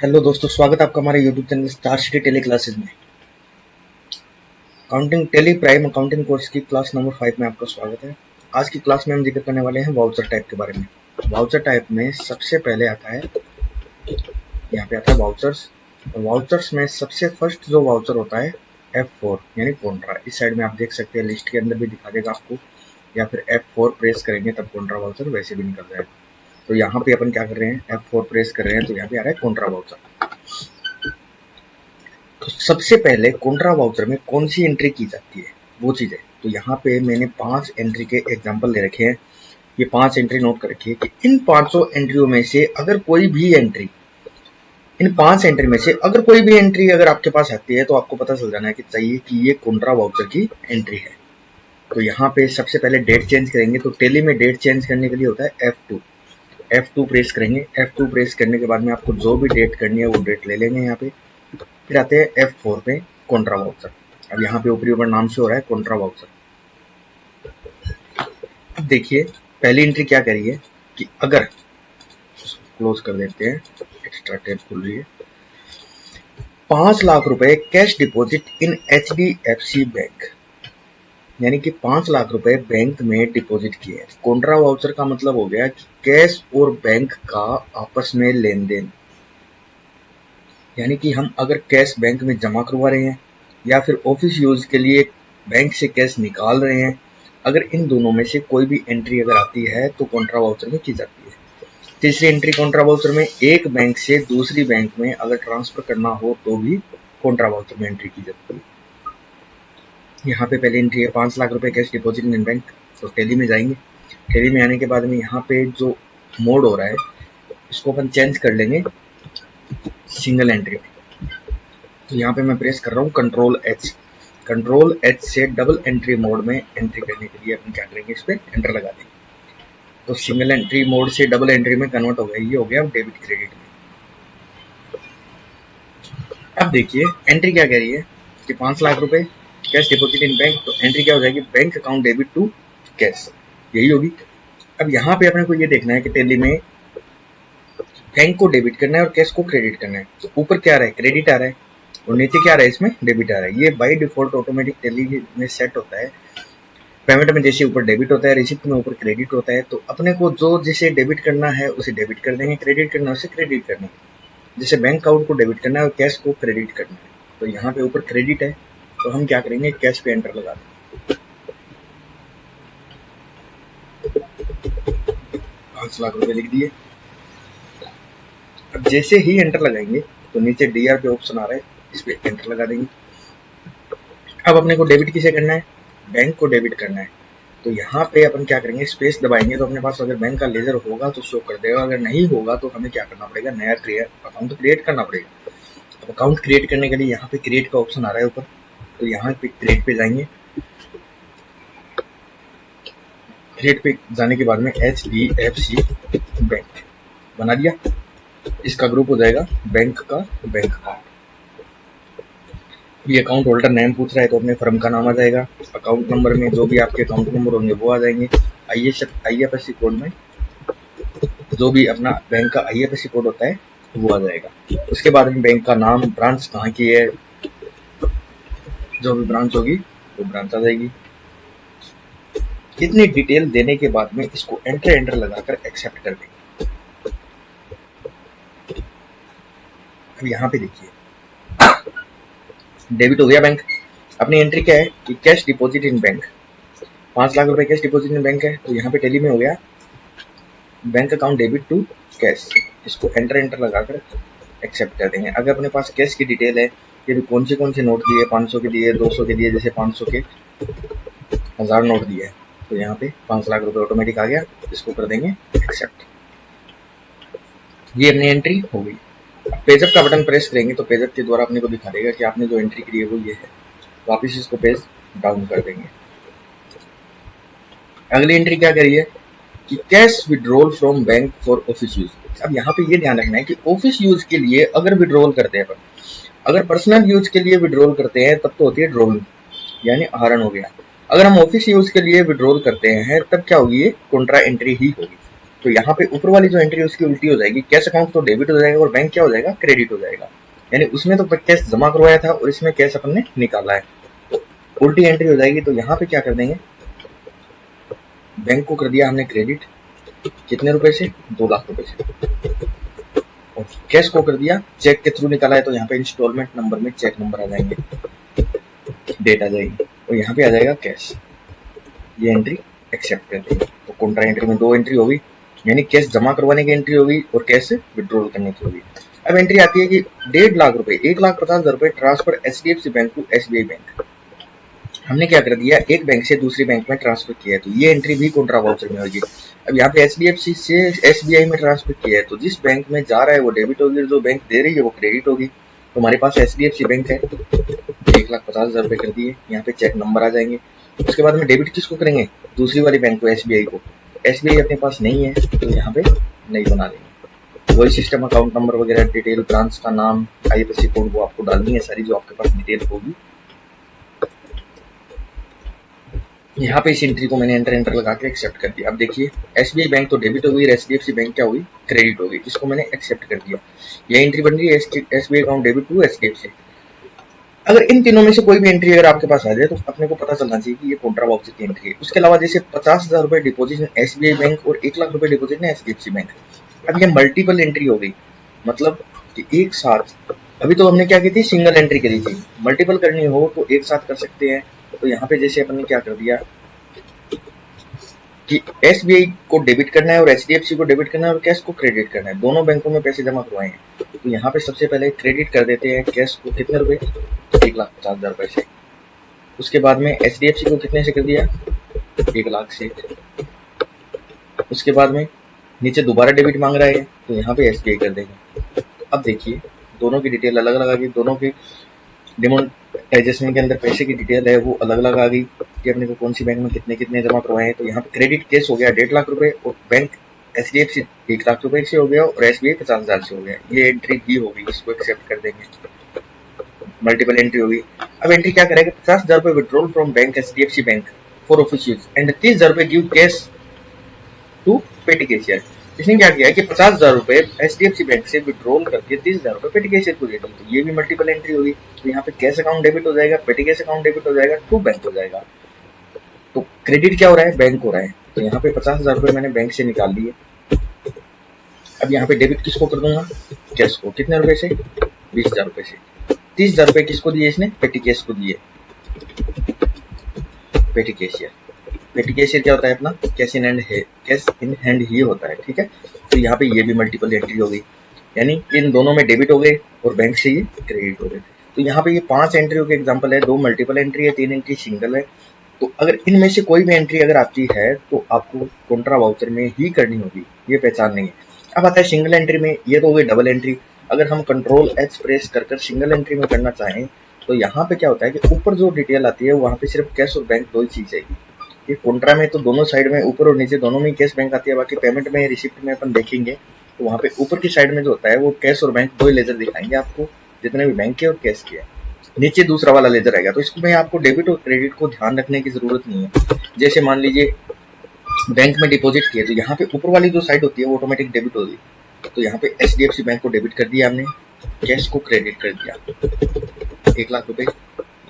Hello दोस्तों, स्वागत है आपका हमारे YouTube channel Star City Tally classes में। Accounting Tally Prime accounting course की क्लास नंबर 5 में आपका स्वागत है। आज की क्लास में हम जिक्र करने वाले हैं वाउचर टाइप के बारे में। वाउचर टाइप में सबसे पहले आता है, यहाँ पे आता है वाउचर्स। वाउचर्स में सबसे फर्स्ट जो वाउचर होता है F4 यानी कॉन्ट्रा। इस साइड में आप देख सकते हैं, लिस्ट के अंदर भी दिखा देगा आपको, या फिर F4 प्रेस करेंगे तब कॉन्ट्रा वाउचर वैसे भी निकल जाएगा। तो यहाँ पे अपन क्या कर रहे हैं, F4 प्रेस कर रहे हैं तो यहाँ पे आ रहा है कॉन्ट्रा वाउचर। तो सबसे पहले कॉन्ट्रा वाउचर में कौन सी एंट्री की जाती है वो चीज है। तो यहाँ पे मैंने 5 एंट्री के एग्जांपल ले रखे हैं। ये 5 एंट्री नोट कर रखी है कि इन 500 एंट्रियों में से अगर कोई भी एंट्री, इन 5 एंट्री में से अगर कोई भी एंट्री अगर आपके पास आती है तो आपको पता चल जाना है कि चाहिए कि ये कॉन्ट्रा वाउचर की एंट्री है। तो यहाँ पे सबसे पहले डेट चेंज करेंगे। तो टेली में डेट चेंज करने के लिए होता है F2 प्रेस करेंगे। F2 प्रेस करने के बाद में आपको जो भी डेट करनी है वो डेट ले लेंगे यहाँ पे। फिर आते हैं F4 पे कॉन्ट्रा वाउचर। अब यहाँ पे ऊपरी ऊपर नाम से हो रहा है कॉन्ट्रा वाउचर। अब देखिए पहली एंट्री क्या करी है कि अगर क्लोज कर देते हैं, एक्स्ट्रा टैब खुल रही है, 5 लाख रुपए कैश डिपॉजिट इन HDFC बैंक, यानी कि 5 लाख रुपए बैंक में डिपॉजिट किए। कॉन्ट्रा वाउचर का मतलब हो गया कि कैश और बैंक का आपस में लेन देन, यानी कि हम अगर कैश बैंक में जमा करवा रहे हैं या फिर ऑफिस यूज के लिए बैंक से कैश निकाल रहे हैं, अगर इन दोनों में से कोई भी एंट्री अगर आती है तो कॉन्ट्रा वाउचर में की जाती है। तीसरी एंट्री कॉन्ट्रा वाउचर में एक बैंक से दूसरी बैंक में अगर ट्रांसफर करना हो तो भी कॉन्ट्रा वाउचर में एंट्री की जाती है। यहाँ पे पहली एंट्री है 5 लाख रुपए कैश डिपॉजिट इन बैंक। तो टेली में जाएंगे। टेली में आने के बाद में यहाँ पे जो मोड हो रहा है इसको अपन चेंज कर लेंगे सिंगल एंट्री में। तो यहाँ पे मैं प्रेस कर रहा हूँ कंट्रोल H से डबल एंट्री मोड में एंट्री करने के लिए अपन क्या करेंगे, इस पे एंटर लगा देंगे। तो सिंगल एंट्री मोड से डबल एंट्री में कन्वर्ट हो गया। ये हो गया डेबिट क्रेडिट में। अब देखिए एंट्री क्या कह रही है कि 5 लाख रुपए कैश डिपॉजिट इन बैंक। तो एंट्री क्या हो जाएगी, bank account debit to cash, यही होगी। अब यहाँ पे अपने को ये देखना है कि टेली में बैंक को डेबिट करना है और कैश को क्रेडिट करना है। तो ऊपर क्या आ रहा है, क्रेडिट आ रहा है, और नीचे क्या आ रहा है, इसमें डेबिट आ रहा है। ये बाय डिफॉल्ट ऑटोमेटिक टेली में सेट होता है। पेमेंट में जैसे ऊपर डेबिट होता है, रिसिप्ट में ऊपर क्रेडिट होता है। तो अपने को जो जिसे डेबिट करना है उसे डेबिट कर देंगे, क्रेडिट करना है उसे क्रेडिट करना है। जैसे बैंक अकाउंट को डेबिट करना है और कैश को क्रेडिट करना है। तो यहाँ पे ऊपर क्रेडिट है तो हम क्या करेंगे, कैश पे एंटर लगा देंगे। 5 लाख रुपए लिख दिए। अब जैसे ही एंटर लगाएंगे तो नीचे DR पे ऑप्शन आ रहा है, इस पे एंटर लगा देंगे। अब अपने को डेबिट किसे करना है, बैंक को डेबिट करना है। तो यहाँ पे अपन क्या करेंगे, स्पेस दबाएंगे तो अपने पास अगर बैंक का लेजर होगा तो शो कर देगा, अगर नहीं होगा तो हमें क्या करना पड़ेगा, नया अकाउंट क्रिएट करना पड़ेगा। तो अकाउंट क्रिएट करने के लिए यहाँ पे क्रिएट का ऑप्शन आ रहा है ऊपर। तो यहाँ पे क्रिएट पे जाएंगे। क्रिएट पे जाने के बाद में HDFC बैंक बना दिया। इसका ग्रुप हो जाएगा बैंक का बैंक अकाउंट। ये अकाउंट होल्डर नेम पूछ रहा है तो अपने फर्म का नाम आ जाएगा। अकाउंट नंबर में जो भी आपके अकाउंट नंबर होंगे वो आ जाएंगे। IFSC कोड में जो भी अपना बैंक का IFSC कोड होता है वो आ जाएगा। उसके बाद में बैंक का नाम, ब्रांच कहाँ की है, जो भी ब्रांच होगी वो ब्रांच आ जाएगी। इतनी डिटेल देने के बाद में इसको एंटर लगाकर एक्सेप्ट कर देंगे। अब यहाँ पे देखिए डेबिट हो गया बैंक। अपनी एंट्री क्या है कि cash deposit in bank, 5 lakh रुपए कैश डिपॉजिट इन बैंक है। तो यहाँ पे टेली में हो गया bank account debit to cash. इसको एंटर लगाकर एक्सेप्ट कर देंगे। अगर अपने पास कैश की डिटेल है, ये भी कौन से नोट दिए, 500 के दिए, 200 के दिए, जैसे 500 के 1000 नोट दिए है तो यहाँ पे 5 लाख रुपए ऑटोमेटिक आ गया। इसको कर देंगे एक्सेप्ट। ये अपनी एंट्री हो गई। पेजअप का बटन प्रेस करेंगे तो पेजअप के द्वारा अपने को दिखा देगा कि आपने जो एंट्री की है वो ये है। वापिस इसको पेज डाउन कर देंगे। अगली एंट्री क्या करिए कि cash withdrawal from bank for office use. अब यहाँ पे ये ध्यान रखना है कि ऑफिस यूज के लिए अगर विड्रॉल करते हैं, अगर पर्सनल यूज के लिए विड्रॉल करते हैं तब तो होती है ड्रॉइंग, यानी आहरण हो गया। अगर हम ऑफिस यूज के लिए विड्रॉल करते हैं तब क्या होगी, ये कॉन्ट्रा एंट्री ही होगी। तो यहाँ पे ऊपर वाली जो एंट्री है उसकी उल्टी हो जाएगी, कैश अकाउंट तो डेबिट हो जाएगा और बैंक क्या हो जाएगा, क्रेडिट हो जाएगा। यानी उसमें तो कैश जमा करवाया था और इसमें कैश अपन ने निकाला है, तो उल्टी एंट्री हो जाएगी। तो यहाँ पे क्या कर देंगे, बैंक को कर दिया हमने क्रेडिट, कितने रुपए से, 2 लाख रुपए से, और कैश को कर दिया चेक के थ्रू निकाला है, तो यहाँ पे इंस्टॉलमेंट नंबर में चेक नंबर आ जाएंगे, डेट आ जाएगी और यहाँ पे आ जाएगा कैश। ये एंट्री एक्सेप्ट कर देंगे। तो कॉन्ट्रा एंट्री में 2 एंट्री होगी, यानी कैश जमा करवाने की एंट्री होगी और कैश विड्रॉल करने की होगी। अब एंट्री आती है कि 1.5 लाख रुपए, 1,50,000 रुपए transfer HDFC bank to SBI bank. हमने क्या कर दिया, एक बैंक से दूसरी बैंक में ट्रांसफर किया है, तो ये एंट्री भी कॉन्ट्रा वाउचर में होगी। अब यहाँ पे एचडीएफसी से एसबीआई में ट्रांसफर किया है, तो जिस बैंक में जा रहा है वो डेबिट होगी, जो बैंक दे रही है वो क्रेडिट होगी। तो हमारे पास एचडीएफसी बैंक है, 1,50,000 रुपए कर दिए, यहाँ पे चेक नंबर आ जाएंगे। उसके बाद में डेबिट किसको करेंगे, दूसरी वाली बैंक को, एसबीआई को। एसबीआई अपने पास नहीं है तो यहाँ पे नहीं बना देंगे। वही सिस्टम, अकाउंट नंबर वगैरह, डिटेल, ब्रांच का नाम, आईएफएससी कोड वो आपको डालनी है सारी, जो आपके पास डिटेल होगी। यहाँ पे इस एंट्री को मैंने एंटर लगा के एक्सेप्ट कर दिया। अब देखिए एसबीआई बैंक तो डेबिट हो गई, एचडीएफसी बैंक क्या हुई, क्रेडिट हो गई। इसको मैंने एक्सेप्ट कर दिया। ये एंट्री बन रही है SBI account debit to HDFC. अगर इन तीनों में से कोई भी एंट्री अगर आपके पास आ जाए तो अपने को पता चलना चाहिए कि ये कॉन्ट्रा वाउचर की एंट्री है। उसके अलावा जैसे 50,000 रुपए डिपोजिट इन एसबीआई बैंक और 1 लाख रुपए डिपोजिट इन एचडीएफसी बैंक। अब ये मल्टीपल एंट्री हो गई, मतलब कि एक साथ, अभी तो हमने क्या की थी, सिंगल एंट्री करी थी। मल्टीपल करनी हो तो एक साथ कर सकते हैं। तो यहाँ पे जैसे अपन ने क्या कर दिया कि एसबीआई को डेबिट करना है और एचडीएफसी को डेबिट करना है और कैश को क्रेडिट करना है, दोनों बैंकों में पैसे जमा करवाए हैं। तो यहाँ पे सबसे पहले क्रेडिट कर देते हैं कैश को, कितने रुपए, 1,50,000 रुपए से। उसके बाद में एचडीएफसी को कितने से कर दिया, 1 लाख से। उसके बाद में नीचे दोबारा डेबिट मांग रहा है, तो यहाँ पे एसबीआई कर देंगे। अब देखिए दोनों की डिटेल अलग अलग आ गई, दोनों की डिमोनेटाइजेशन के अंदर पैसे की डिटेल है वो अलग अलग आ गई कि अपने को कौन सी बैंक में कितने कितने जमा करवाए हैं। तो यहाँ पे क्रेडिट कैश हो गया 1.5 लाख रुपए और बैंक एचडीएफसी 1 लाख रुपए से हो गया और एसबीआई 50,000 से हो गया। ये एंट्री भी होगी, इसको एक्सेप्ट कर देंगे, मल्टीपल एंट्री होगी। अब एंट्री क्या करेगा, 50,000 रुपए withdrawal from bank HDFC bank for office use and 30,000 रुपए गिव कैश टू पेटी कैशियर। इसने क्या किया है कि 50,000 रुपए एचडीएफसी बैंक से विड्रॉल करके 30,000 रुपए पेटी कैशियर को दे दिए। तो ये भी मल्टीपल एंट्री होगी। तो यहाँ पे कैश अकाउंट डेबिट हो जाएगा, पेटी कैश अकाउंट डेबिट हो जाएगा, टू बैंक हो जाएगा। तो क्रेडिट क्या हो रहा है, बैंक हो रहा है। तो यहाँ पे 50,000 रुपए मैंने बैंक से निकाल लिए। अब यहाँ पे डेबिट किसको कर दूंगा, कैश को, कितने रुपए से, 20,000 रुपए से। 30,000 रुपए किसको दिए, इसने पेटी कैश को दिए, पेटी कैशियर। पेटी कैशियर क्या होता है अपना, कैश इन हैंड ही होता है, ठीक है। तो यहाँ पे ये भी मल्टीपल एंट्री हो गई, यानी इन दोनों में डेबिट हो गए और बैंक से ये क्रेडिट हो गए। तो यहाँ पे ये 5 एंट्रियों के एग्जांपल है, 2 मल्टीपल एंट्री है, 3 एंट्री सिंगल है। तो अगर इनमें से कोई भी एंट्री अगर आती है तो आपको कॉन्ट्रा वाउचर में ही करनी होगी, ये पहचान नहीं है। अब आता है सिंगल एंट्री में, ये तो हो गई डबल एंट्री। अगर हम कंट्रोल एच प्रेस कर सिंगल एंट्री में करना चाहें तो यहाँ पे क्या होता है कि ऊपर जो डिटेल आती है वहाँ पे सिर्फ कैश और बैंक 2 ही चीज आएगी। ये कॉन्ट्रा में तो दोनों साइड में, ऊपर और नीचे दोनों में कैश बैंक आती है। बाकी पेमेंट में, रिसिप्ट में अपन देखेंगे तो वहाँ पे ऊपर की साइड में जो होता है वो कैश और बैंक 2 ही लेजर दिखाएंगे आपको, जितने भी बैंक के और कैश के। नीचे दूसरा वाला लेजर आएगा। तो इसमें आपको डेबिट और क्रेडिट को ध्यान रखने की जरूरत नहीं है। जैसे मान लीजिए बैंक में डिपॉजिट किया तो यहाँ पे ऊपर वाली जो साइड होती है वो ऑटोमेटिक डेबिट होगी। तो यहाँ पे एचडीएफसी बैंक को डेबिट कर दिया हमने, कैश को क्रेडिट कर दिया, 1 लाख रुपए।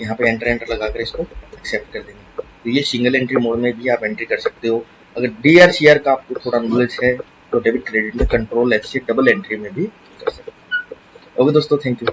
यहाँ पे एंटर लगाकर इसको एक्सेप्ट कर देंगे। तो ये सिंगल एंट्री मोड में भी आप एंट्री कर सकते हो। अगर डीआरसीआर का आपको थोड़ा नॉलेज है तो डेबिट क्रेडिट में कंट्रोल एच से डबल एंट्री में भी कर सकते हो। ओके दोस्तों, थैंक यू।